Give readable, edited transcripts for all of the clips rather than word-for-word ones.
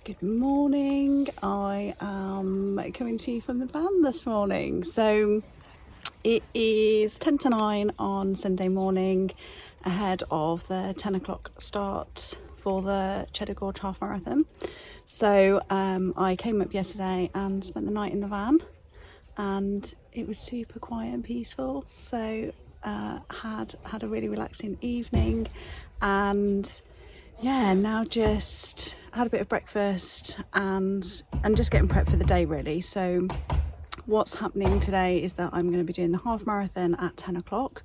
Good morning. I am coming to you from the van this morning. So it is 10 to 9 on Sunday morning, ahead of the 10 o'clock start for the Cheddar Gorge half marathon. So I came up yesterday and spent the night in the van, and it was super quiet and peaceful. So had a really relaxing evening, and yeah, now just had a bit of breakfast and just getting prepped for the day really. So what's happening today is that I'm going to be doing the half marathon at 10 o'clock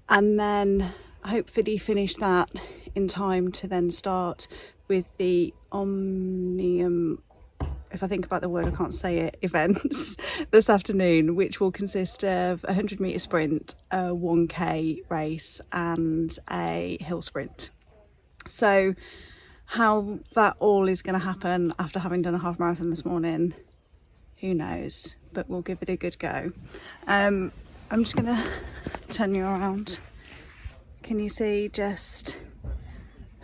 and then hopefully finish that in time to then start with the Omnium, if I think about the word I can't say it, events this afternoon, which will consist of a 100-metre sprint, a 1k race and a hill sprint. So how that all is going to happen after having done a half marathon this morning, who knows, but we'll give it a good go. I'm just going to turn you around. Can you see just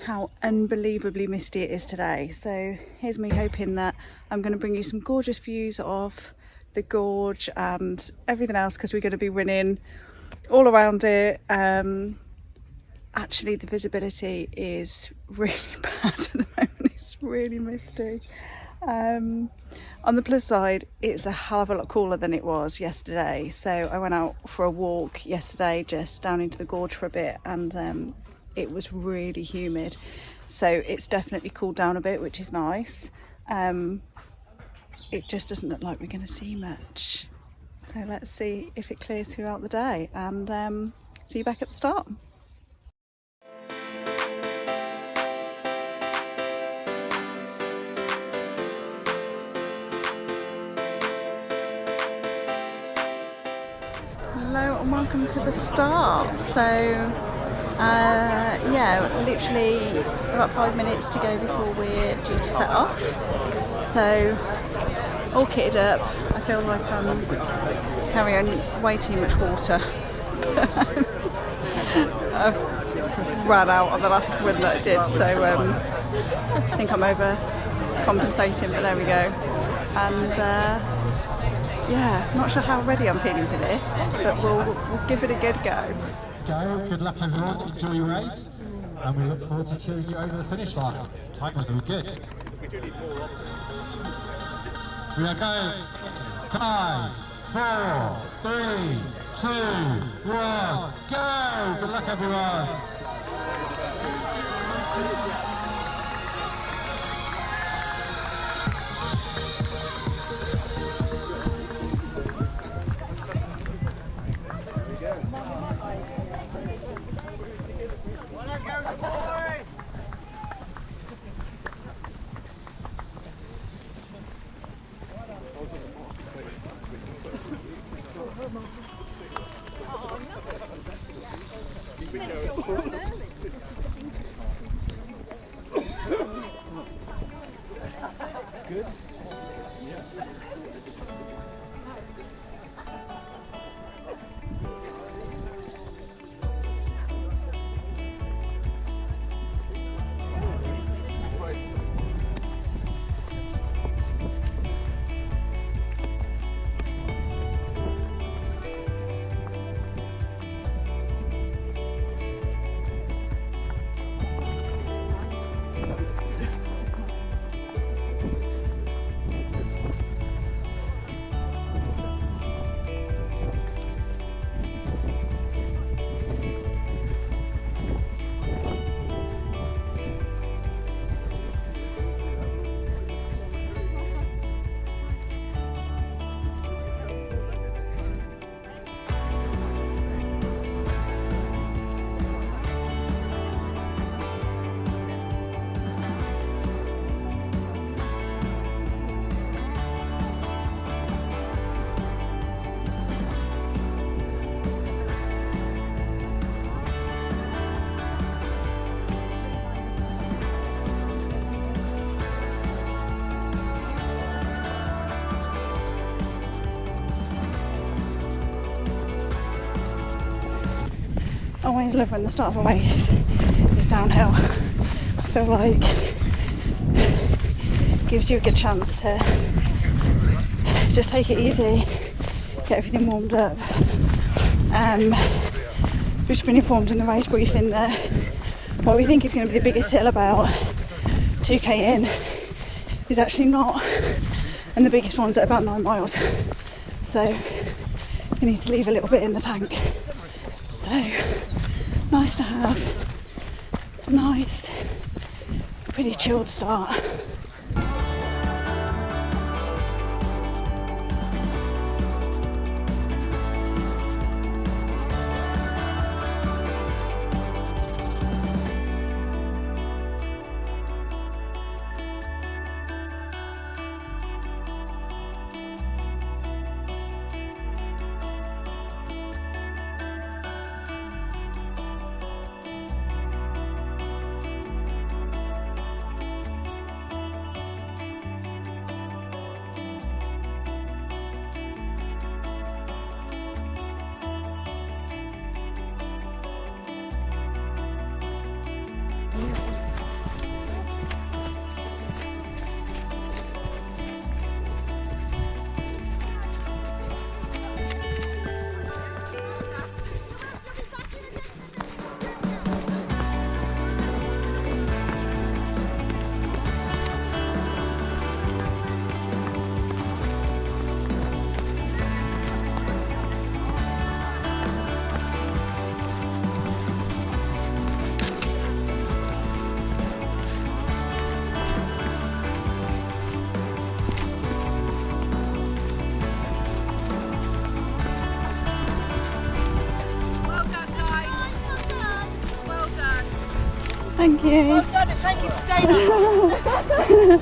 how unbelievably misty it is today? So here's me hoping that I'm going to bring you some gorgeous views of the gorge and everything else, because we're going to be running all around it. Actually, the visibility is really bad at the moment. It's really misty. On the plus side, it's a hell of a lot cooler than it was yesterday. So I went out for a walk yesterday, just down into the gorge for a bit, and it was really humid. So it's definitely cooled down a bit, which is nice. It just doesn't look like we're going to see much. So let's see if it clears throughout the day, and see you back at the start. Hello and welcome to the start. So yeah, literally about 5 minutes to go before we're due to set off. So all kitted up. I feel like I'm carrying way too much water. I've ran out on the last run that I did, so I think I'm over compensating, but there we go. And yeah, not sure how ready I'm feeling for this, but we'll give it a good go. Good luck everyone, enjoy your race, and we look forward to cheering you over the finish line. Time was always good. We are going 5, 4, 3, 2, 1, go! Good luck everyone. Good? Yeah. always love when the start of a race is downhill. I feel like gives you a good chance to just take it easy, get everything warmed up. We've been informed in the race briefing that what we think is going to be the biggest hill about 2k in is actually not, and the biggest one's at about 9 miles. So you need to leave a little bit in the tank. So nice to have a nice, pretty chilled start. Thank you. Well done, and thank you for staying up.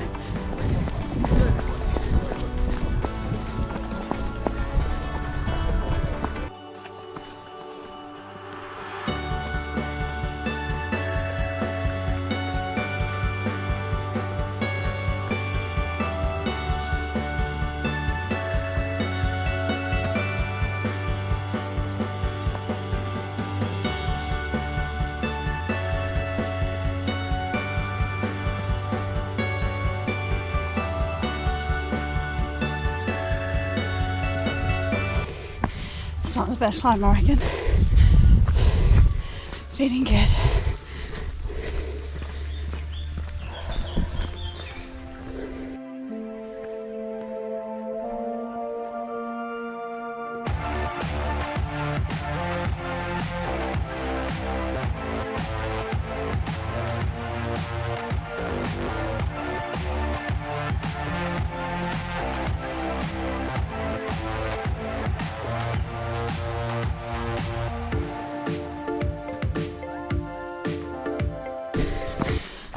It's not the best climb, I reckon. Feeling good.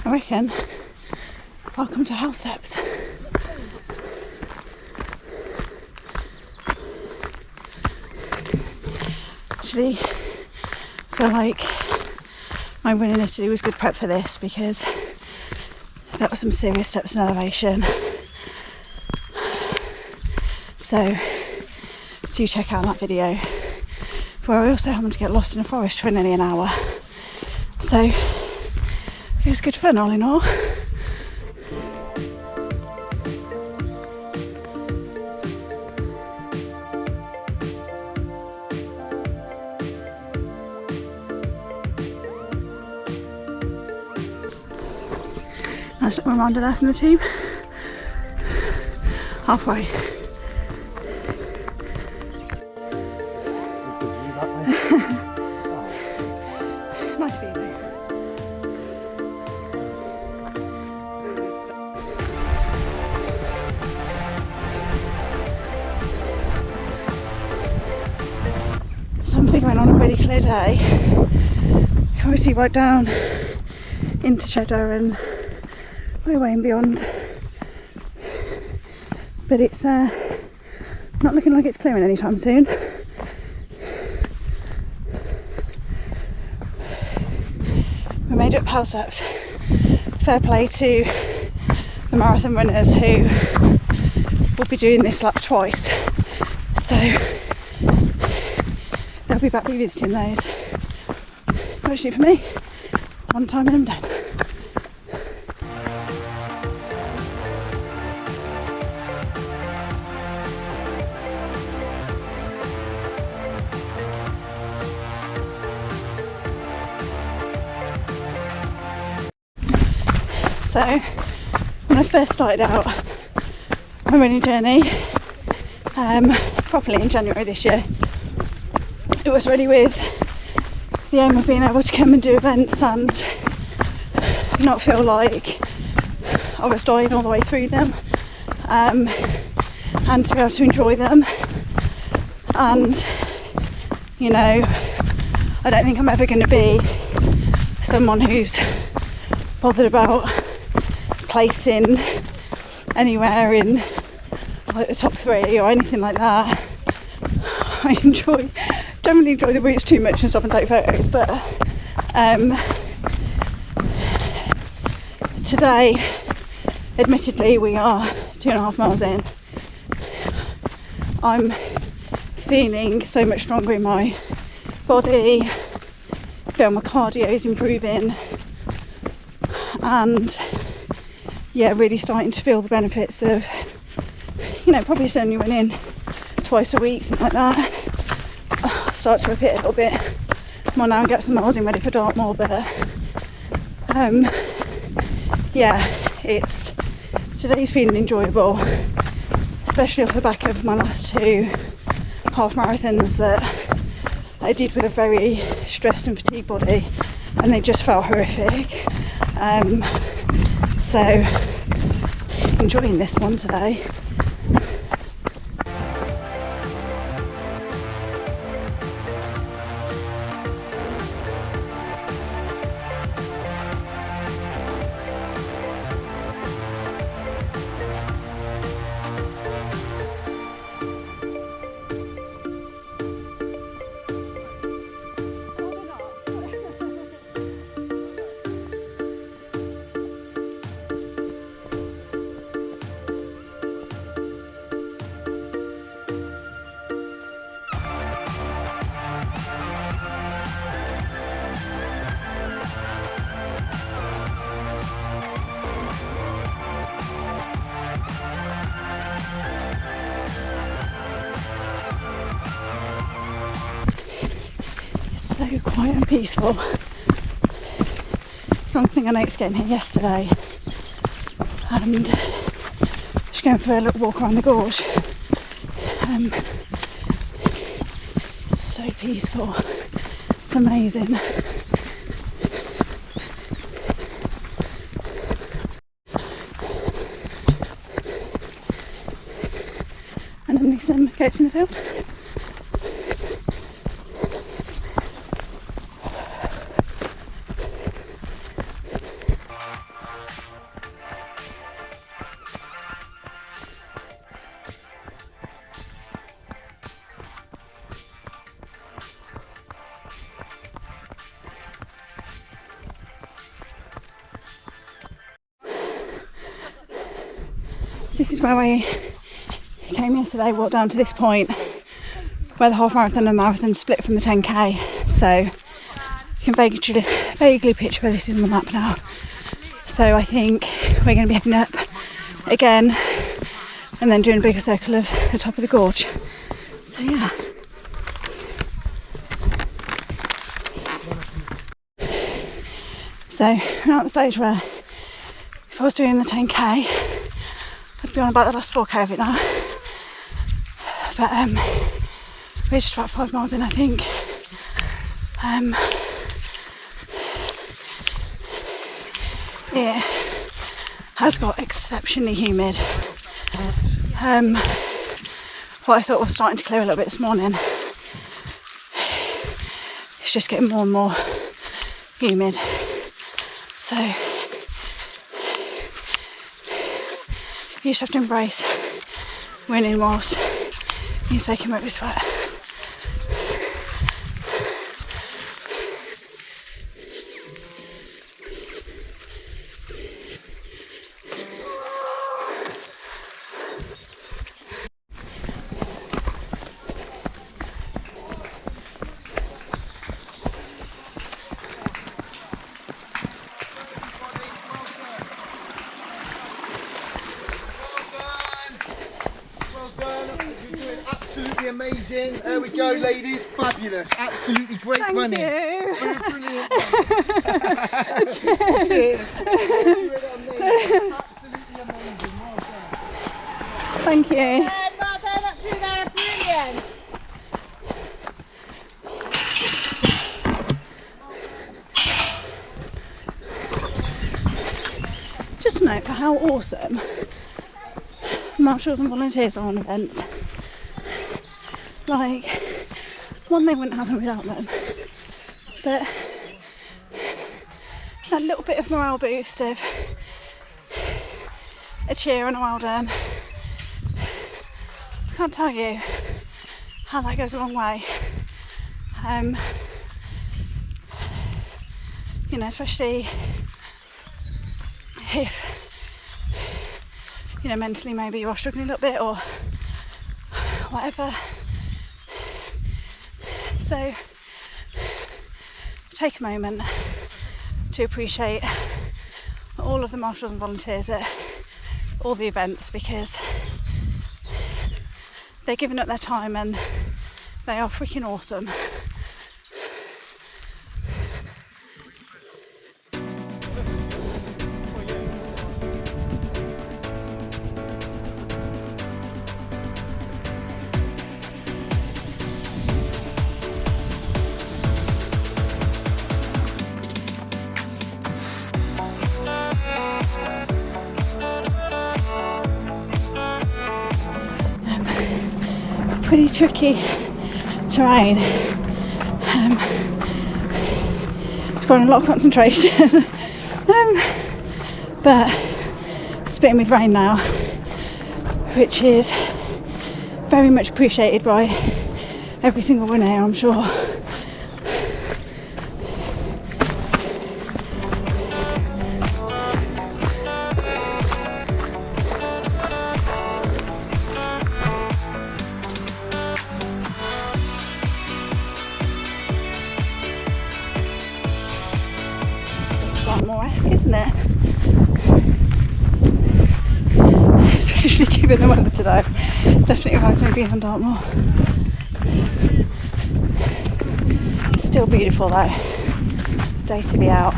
I reckon, welcome to House Steps. Actually, I feel like my win in Italy was good prep for this, because that was some serious steps in elevation. So do check out that video, where I also happened to get lost in a forest for nearly an hour. So it was good fun all in all. Nice little reminder there from the team. Halfway. Nice view though. So I'm figuring on a pretty clear day. You can obviously right down into Cheddar and way and beyond, but it's not looking like it's clearing anytime soon. We made up house ups. Fair play to the marathon runners who will be doing this lap twice, so they'll be back revisiting those. Actually for me, one time and I'm done. So when I first started out my running journey, properly in January this year, it was really with the aim of being able to come and do events and not feel like I was dying all the way through them, and to be able to enjoy them. And you know, I don't think I'm ever going to be someone who's bothered about placing anywhere in like the top 3 or anything like that. I don't really enjoy the routes too much and stop and take photos, but today, admittedly, we are 2.5 miles in. I'm feeling so much stronger in my body, feel my cardio is improving, and yeah, really starting to feel the benefits of, you know, probably certainly running twice a week, something like that. I'll start to repeat a little bit more now and get some miles in ready for Dartmoor, but yeah, today's feeling enjoyable, especially off the back of my last 2 half marathons that I did with a very stressed and fatigued body, and they just felt horrific. So enjoying this one today. So quiet and peaceful. It's one thing I noticed getting here yesterday, and just going for a little walk around the gorge. It's so peaceful. It's amazing. And then there's some goats in the field. This is where I came yesterday, walked down to this point where the half marathon and marathon split from the 10k, so you can vaguely picture where this is on the map now. So I think we're going to be heading up again and then doing a bigger circle of the top of the gorge. So yeah. So we're now at the stage where if I was doing the 10k, I'd be on about the last 4k of it now. But we're just about 5 miles in, I think. It has got exceptionally humid. What I thought was starting to clear a little bit this morning, it's just getting more and more humid. So you just have to embrace winning whilst you're taking wet with sweat. Amazing. There we go, ladies. Fabulous. Absolutely great Thank running. You. Brilliant. Cheers. Thank you. Well done up through there, brilliant. Just a note for how awesome marshals and volunteers are on events. Like, one, they wouldn't happen without them, but that little bit of morale boost of a cheer and a well done, can't tell you how that goes a long way. You know, especially if, you know, mentally maybe you are struggling a little bit or whatever. So take a moment to appreciate all of the marshals and volunteers at all the events, because they're giving up their time and they are freaking awesome. Pretty tricky terrain, requiring a lot of concentration, but spitting with rain now, which is very much appreciated by every single winner here, I'm sure. Dartmoor-esque, isn't it? Especially given the weather today. Definitely reminds me of being on Dartmoor. Still beautiful though. Day to be out.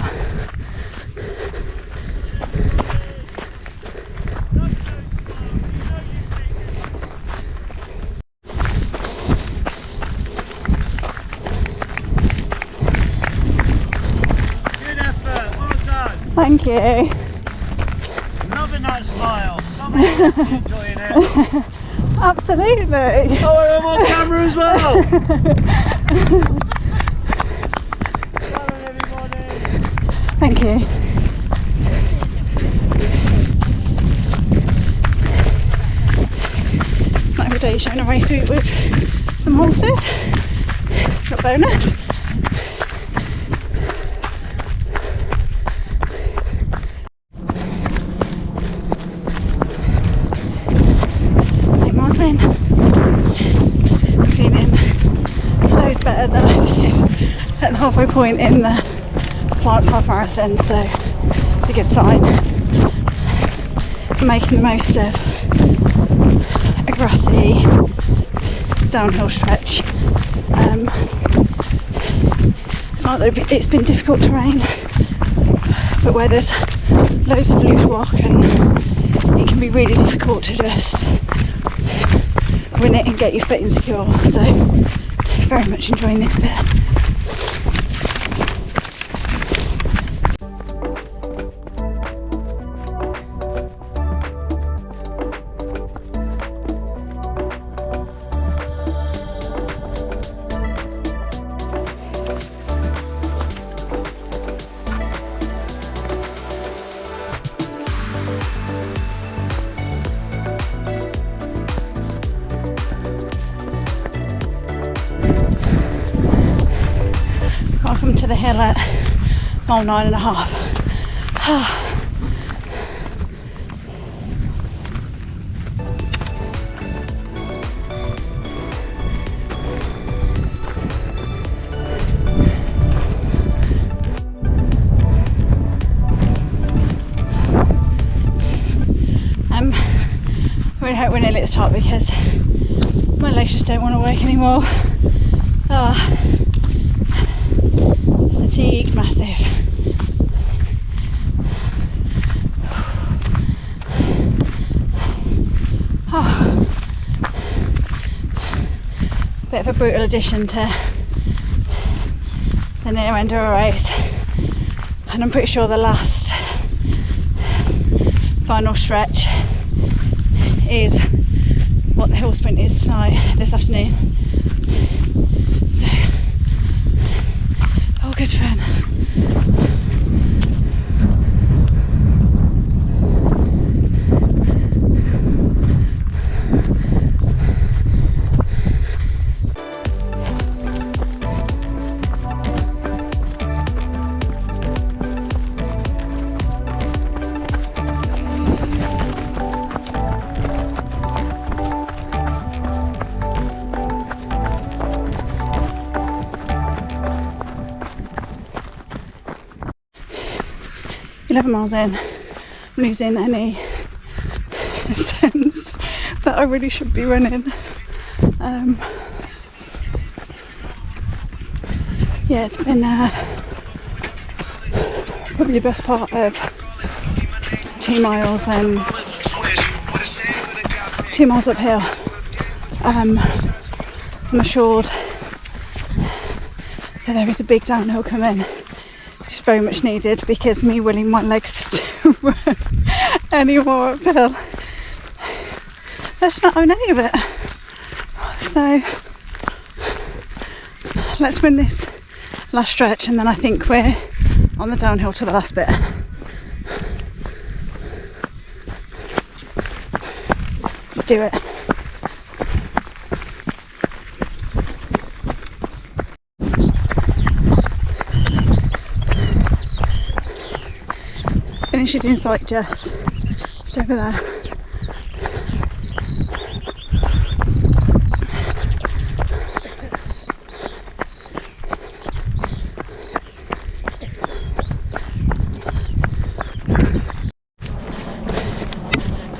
Thank you. Loving that smile. Someone's enjoying it. Absolutely. Oh, I'm on camera as well. Well done, everybody. Thank you. Not every day you're showing a race route with some horses. It's got bonus. Feeling loads better than I did at the halfway point in the France half marathon, so it's a good sign. I'm making the most of a grassy downhill stretch. It's not that it's been difficult terrain, but where there's loads of loose rock and it can be really difficult to just win it and get your foot insecure, so very much enjoying this bit. Welcome to the hill at mile 9.5. I really hope we're nearly at the top because my legs just don't want to work anymore. Fatigue, massive. Oh. Bit of a brutal addition to the near end of a race, and I'm pretty sure the last final stretch is what the hill sprint is this afternoon. So all good fun. 11 miles in, I'm losing any sense that I really should be running. Yeah, it's been probably the best part of 2 miles and 2 miles uphill. I'm assured that there is a big downhill coming, which is very much needed, because me willing my legs to run any more uphill, let's not own any of it. So let's win this last stretch, and then I think we're on the downhill to the last bit. Let's do it. Finish is in sight, Jess. Just over there.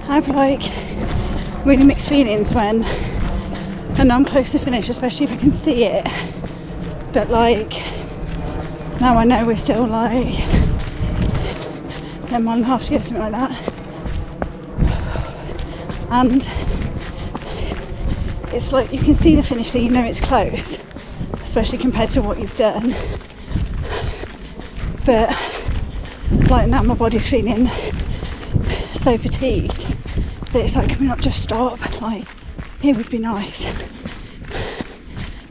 I have like really mixed feelings when I know I'm close to finish, especially if I can see it, but like now I know we're still like 10 mile and a half to go, something like that, and it's like you can see the finish, so you know it's close, especially compared to what you've done, but like now my body's feeling so fatigued that it's like, can we not just stop? Like, here would be nice.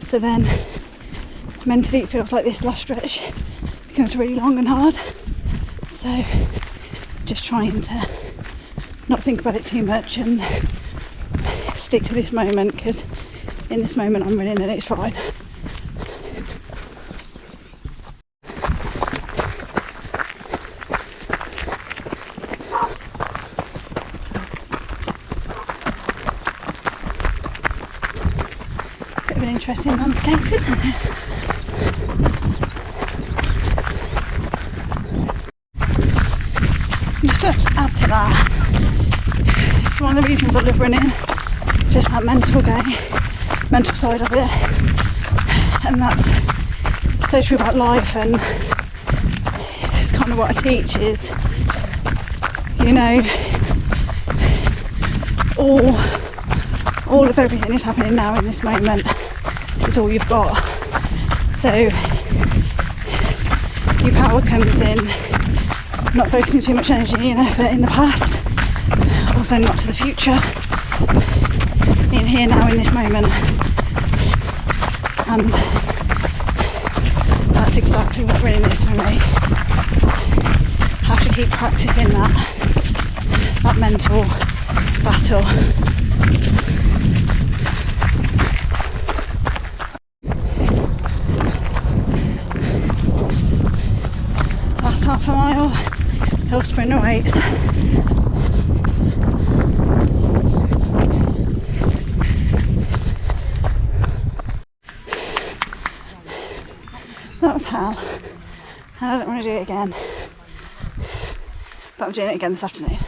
So then mentally it feels like this last stretch becomes really long and hard, so just trying to not think about it too much and stick to this moment, because in this moment I'm winning and it's fine. Bit of an interesting landscape, isn't it? Just to add to that, it's one of the reasons I love running, just that mental side of it, and that's so true about life, and it's kind of what I teach is, you know, all of everything is happening now in this moment. This is all you've got, so your power comes in not focusing too much energy and effort in the past, also not to the future, in here now in this moment, and that's exactly what running is for me. Have to keep practicing that mental battle. Last half a mile, hill sprint weights. That was hell, and I don't want to do it again, but I'm doing it again this afternoon.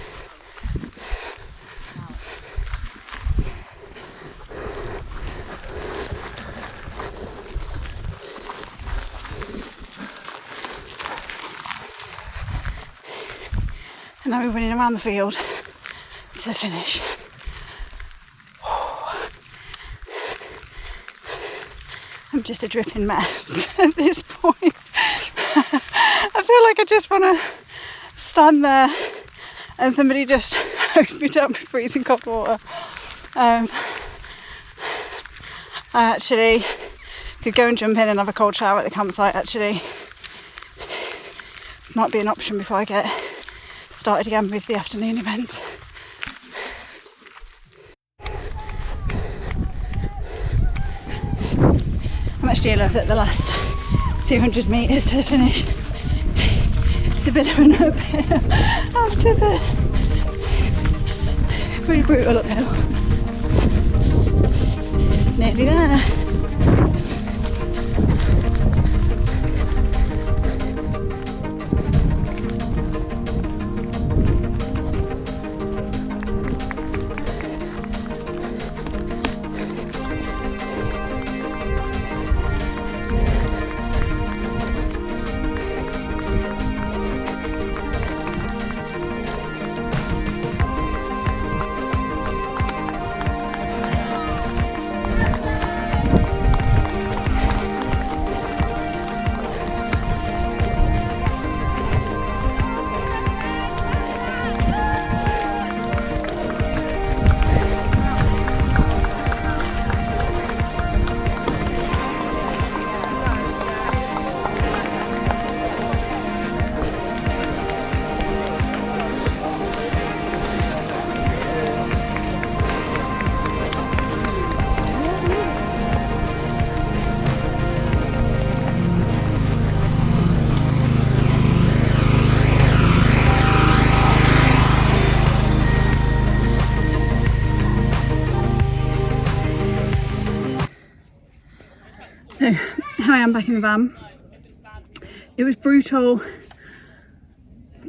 And now we're running around the field to the finish. I'm just a dripping mess at this point. I feel like I just want to stand there and somebody just hose me down with freezing cold water. I actually could go and jump in and have a cold shower at the campsite. Actually, might be an option before I get started again with the afternoon events. I'm actually love that the last 200 metres to the finish. It's a bit of an uphill after the pretty brutal uphill. Nearly there. So here I am back in the van. It was brutal,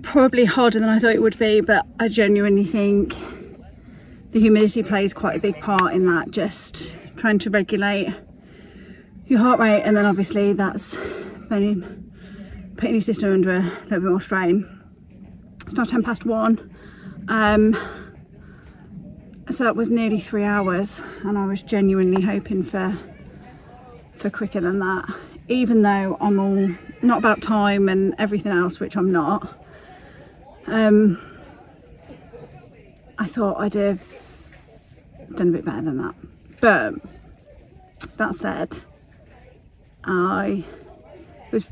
probably harder than I thought it would be, but I genuinely think the humidity plays quite a big part in that, just trying to regulate your heart rate, and then obviously that's putting your system under a little bit more strain. It's now 1:10. So that was nearly 3 hours, and I was genuinely hoping for quicker than that, even though I'm all not about time and everything else, which I'm not. I thought I'd have done a bit better than that, but that said, I was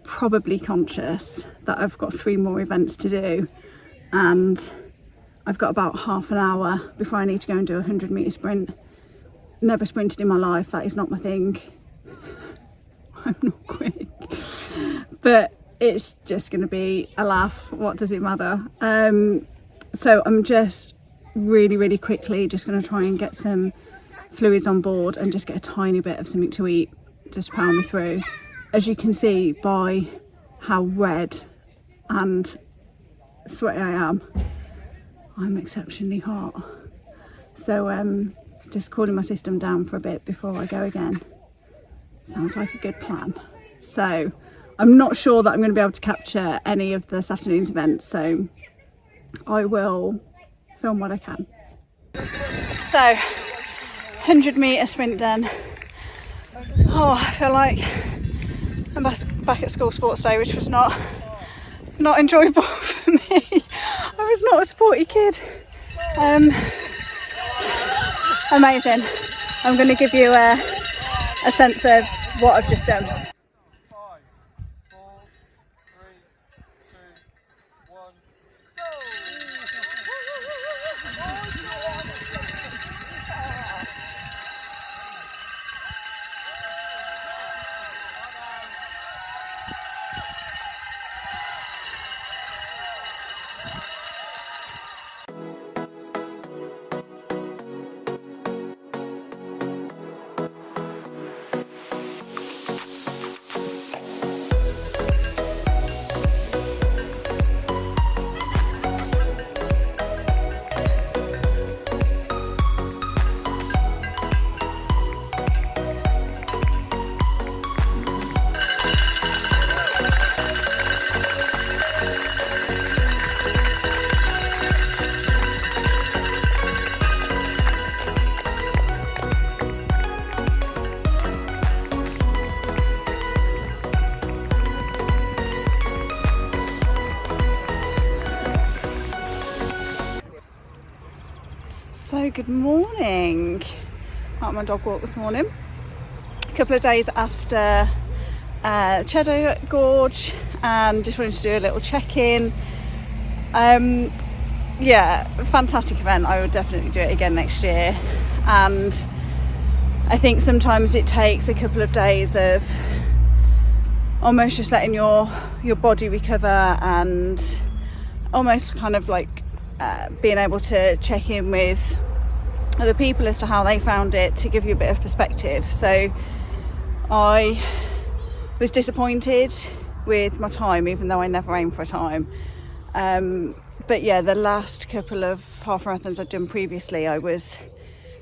probably conscious that I've got 3 more events to do, and I've got about half an hour before I need to go and do a 100-metre sprint. Never sprinted in my life, that is not my thing. I'm not quick, but it's just going to be a laugh. What does it matter? So I'm just really quickly just going to try and get some fluids on board and just get a tiny bit of something to eat just to power me through. As you can see by how red and sweaty I am, I'm exceptionally hot. So just cooling my system down for a bit before I go again sounds like a good plan. So I'm not sure that I'm going to be able to capture any of this afternoon's events, so I will film what I can. So 100-metre sprint done. Oh, I feel like I'm back at school sports day, which was not enjoyable for me. I was not a sporty kid. Amazing. I'm going to give you a sense of what I've just done. 5, 4, 3, 2, 1, go! So good morning. Out on my dog walk this morning. A couple of days after Cheddar Gorge, and just wanted to do a little check-in. Yeah, fantastic event. I would definitely do it again next year. And I think sometimes it takes a couple of days of almost just letting your body recover, and almost kind of like being able to check in with other people as to how they found it, to give you a bit of perspective. So I was disappointed with my time, even though I never aim for a time. But yeah, the last couple of half marathons I'd done previously, I was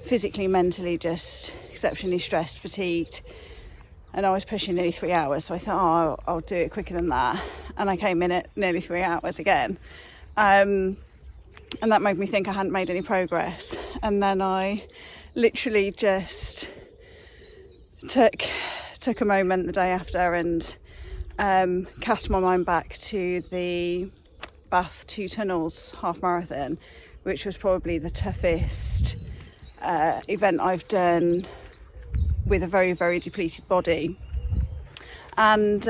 physically, mentally just exceptionally stressed, fatigued, and I was pushing nearly 3 hours. So I thought, I'll do it quicker than that. And I came in at nearly 3 hours again. And that made me think I hadn't made any progress. And then I literally just took a moment the day after and cast my mind back to the Bath 2 Tunnels half marathon, which was probably the toughest event I've done with a very, very depleted body. And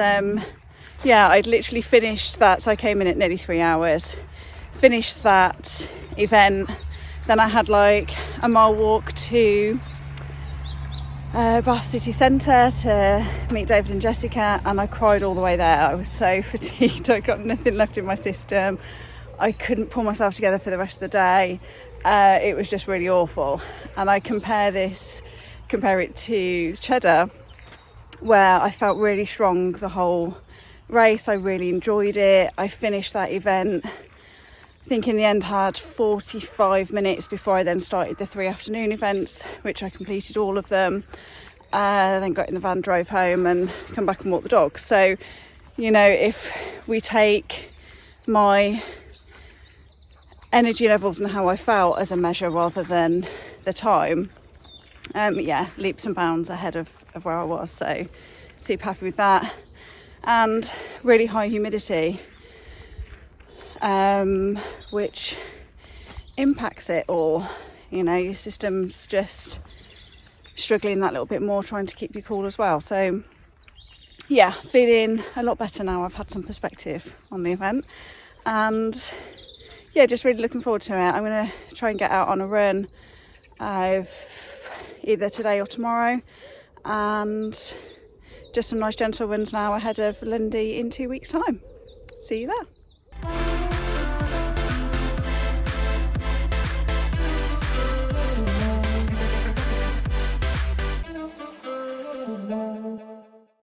yeah, I'd literally finished that. So I came in at nearly 3 hours, finished that event. Then I had like a mile walk to Bath City Centre to meet David and Jessica, and I cried all the way there. I was so fatigued. I got nothing left in my system. I couldn't pull myself together for the rest of the day. It was just really awful. And I compare it to Cheddar, where I felt really strong the whole race. I really enjoyed it. I finished that event, I think in the end had 45 minutes before I then started the 3 afternoon events, which I completed all of them. Then got in the van, drove home and come back and walk the dogs. So, you know, if we take my energy levels and how I felt as a measure rather than the time, yeah, leaps and bounds ahead of where I was. So super happy with that. And really high humidity, which impacts it all. You know, your system's just struggling that little bit more, trying to keep you cool as well. So yeah, feeling a lot better now. I've had some perspective on the event, and yeah, just really looking forward to it. I'm going to try and get out on a run either today or tomorrow, and just some nice gentle runs now ahead of Lundy in 2 weeks' time. See you there.